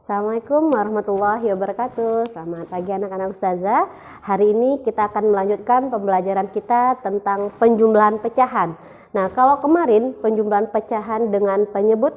Assalamualaikum warahmatullahi wabarakatuh. Selamat pagi anak-anak ustazah. Hari ini kita akan melanjutkan pembelajaran kita tentang penjumlahan pecahan. Nah, kalau kemarin penjumlahan pecahan dengan penyebut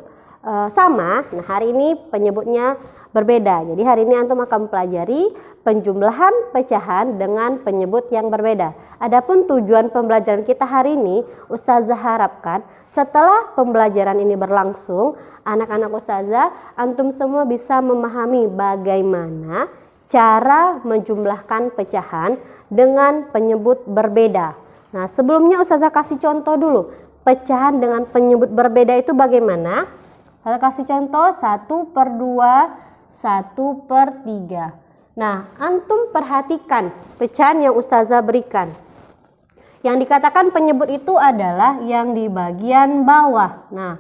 sama, nah hari ini penyebutnya berbeda. Jadi hari ini antum akan mempelajari penjumlahan pecahan dengan penyebut yang berbeda. Adapun tujuan pembelajaran kita hari ini, ustazah harapkan setelah pembelajaran ini berlangsung, anak-anak ustazah, antum semua bisa memahami bagaimana cara menjumlahkan pecahan dengan penyebut berbeda. Nah, sebelumnya ustazah kasih contoh dulu. Pecahan dengan penyebut berbeda itu bagaimana? Saya kasih contoh 1/2, 1/3. Nah, antum perhatikan pecahan yang ustazah berikan. Yang dikatakan penyebut itu adalah yang di bagian bawah. Nah,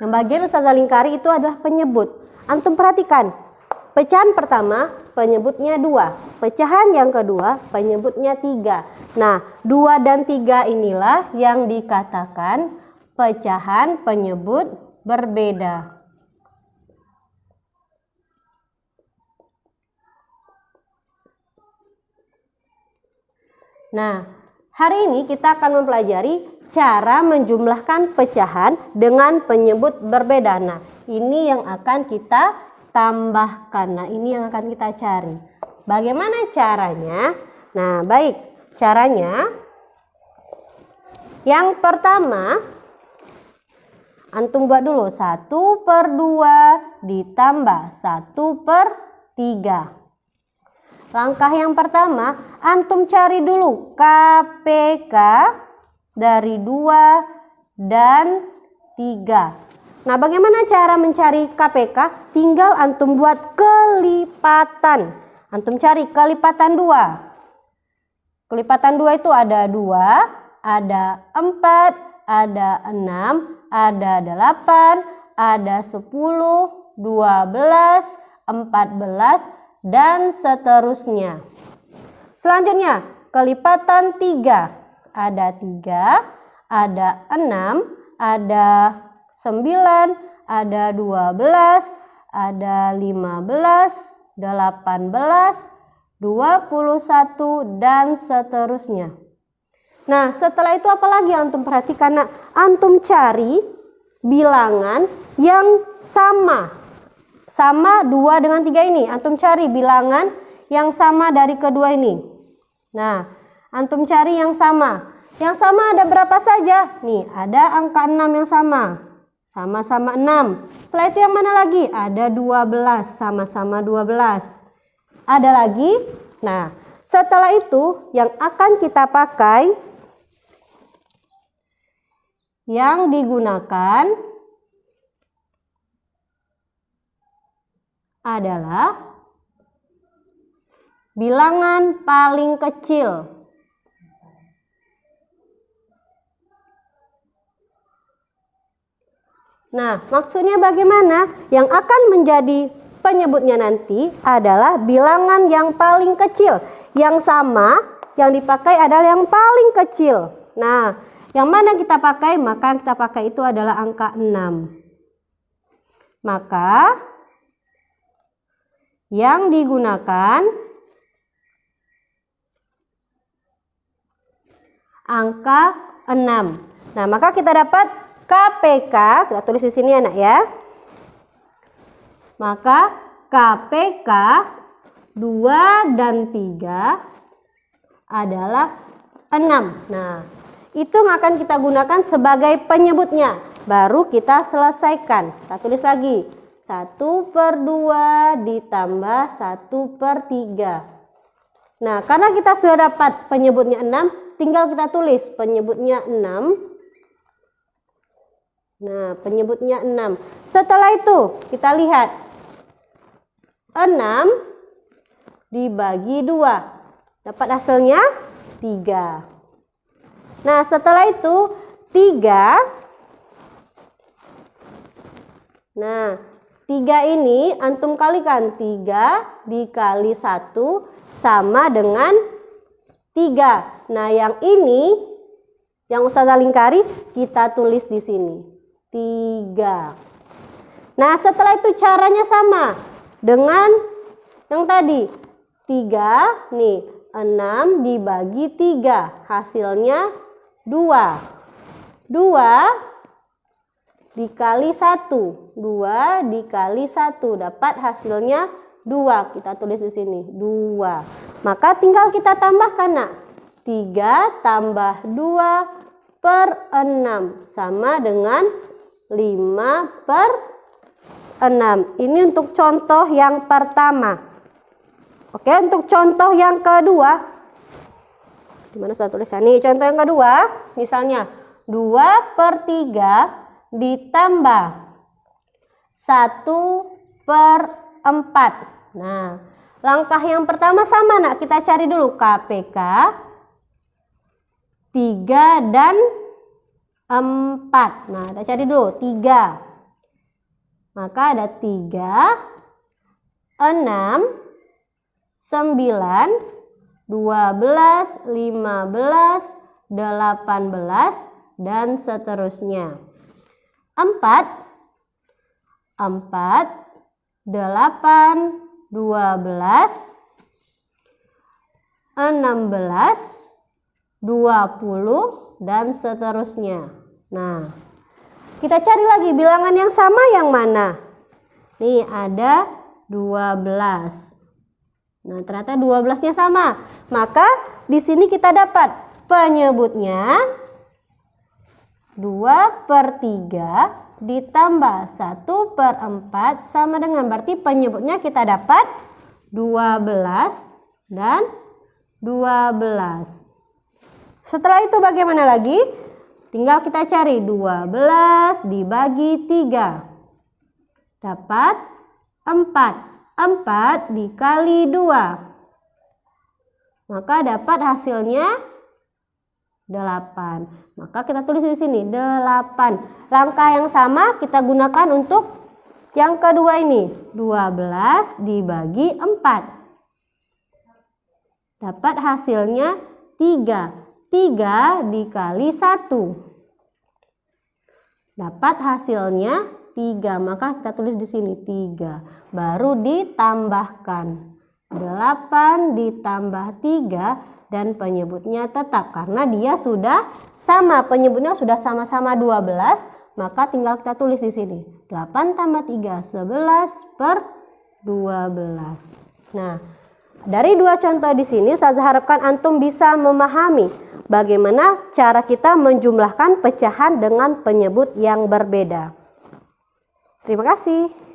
yang bagian ustazah lingkari itu adalah penyebut. Antum perhatikan, pecahan pertama penyebutnya 2, pecahan yang kedua penyebutnya 3. Nah, 2 dan 3 inilah yang dikatakan pecahan penyebut berbeda. Nah, hari ini kita akan mempelajari cara menjumlahkan pecahan dengan penyebut berbeda. Nah, ini yang akan kita tambahkan. Nah, ini yang akan kita cari. Bagaimana caranya? Nah, baik. Caranya yang pertama, antum buat dulu 1/2 ditambah 1/3. Langkah yang pertama, antum cari dulu KPK dari 2 dan 3. Nah, bagaimana cara mencari KPK? Tinggal antum buat kelipatan. Antum cari kelipatan 2. Kelipatan 2 itu ada 2, ada 4, ada 6, ada 8, ada 10, 12, 14, dan seterusnya. Selanjutnya, kelipatan 3. Ada 3, ada 6, ada 9, ada 12, ada 15, 18, 21, dan seterusnya. Nah, setelah itu apalagi antum perhatikan? Nah, antum cari bilangan yang sama 2 dengan 3 ini. Antum cari bilangan yang sama dari kedua ini. Nah, antum cari yang sama. Yang sama ada berapa saja? Nih, ada angka 6 yang sama. Sama-sama 6. Setelah itu yang mana lagi? Ada 12. Sama-sama 12. Ada lagi? Nah, setelah itu yang akan kita pakai, yang digunakan adalah bilangan paling kecil. Nah, maksudnya bagaimana? Yang akan menjadi penyebutnya nanti adalah bilangan yang paling kecil. Yang sama, yang dipakai adalah yang paling kecil. Nah, yang mana kita pakai? Maka kita pakai itu adalah angka 6. Maka yang digunakan angka 6. Nah, maka kita dapat KPK, kita tulis di sini anak ya. Maka KPK 2 dan 3 adalah 6. Nah, itu yang akan kita gunakan sebagai penyebutnya. Baru kita selesaikan. Kita tulis lagi. 1/2 ditambah 1/3. Nah, karena kita sudah dapat penyebutnya 6, tinggal kita tulis penyebutnya 6. Nah, penyebutnya 6. Setelah itu, kita lihat. 6 dibagi 2. Dapat hasilnya 3. Nah, setelah itu 3. Nah, 3 ini antum kalikan. 3 dikali 1 sama dengan 3. Nah, yang ini yang ustazah lingkari kita tulis di sini. 3. Nah, setelah itu caranya sama. dengan yang tadi 3 nih, 6 dibagi 3 hasilnya 2. 2 dikali 1, 2 dikali 1 dapat hasilnya 2. Kita tulis di sini 2. Maka tinggal kita tambahkan nak. 3 tambah 2 per 6 sama dengan 5 per 6. Ini untuk contoh yang pertama. Oke, untuk contoh yang kedua, dimana saya tulisnya nih, contoh yang kedua, misalnya 2 per 3 ditambah 1 per 4. Nah, langkah yang pertama sama nak, kita cari dulu KPK 3 dan 4. Nah, kita cari dulu 3. Maka ada 3, 6, 9, 12, 15, 18, dan seterusnya. 4, 8, 12, 16, 20, dan seterusnya. Nah, kita cari lagi bilangan yang sama yang mana? Nih ada 12. Nah, ternyata 12-nya sama. Maka di sini kita dapat penyebutnya 2 per 3 ditambah 1 per 4 sama dengan, berarti penyebutnya kita dapat 12 dan 12. Setelah itu bagaimana lagi? Tinggal kita cari 12 dibagi 3. Dapat 4. 4 dikali 2. Maka dapat hasilnya 8. Maka kita tulis di sini 8. Langkah yang sama kita gunakan untuk yang kedua ini. 12 dibagi 4. Dapat hasilnya 3. 3 dikali 1. Dapat hasilnya 3. Maka kita tulis di sini 3. Baru ditambahkan 8 ditambah 3 dan penyebutnya tetap karena dia sudah sama, penyebutnya sudah sama-sama 12, maka tinggal kita tulis di sini 8 tambah 3 11 per 12. Nah, dari dua contoh di sini saya harapkan antum bisa memahami bagaimana cara kita menjumlahkan pecahan dengan penyebut yang berbeda. Terima kasih.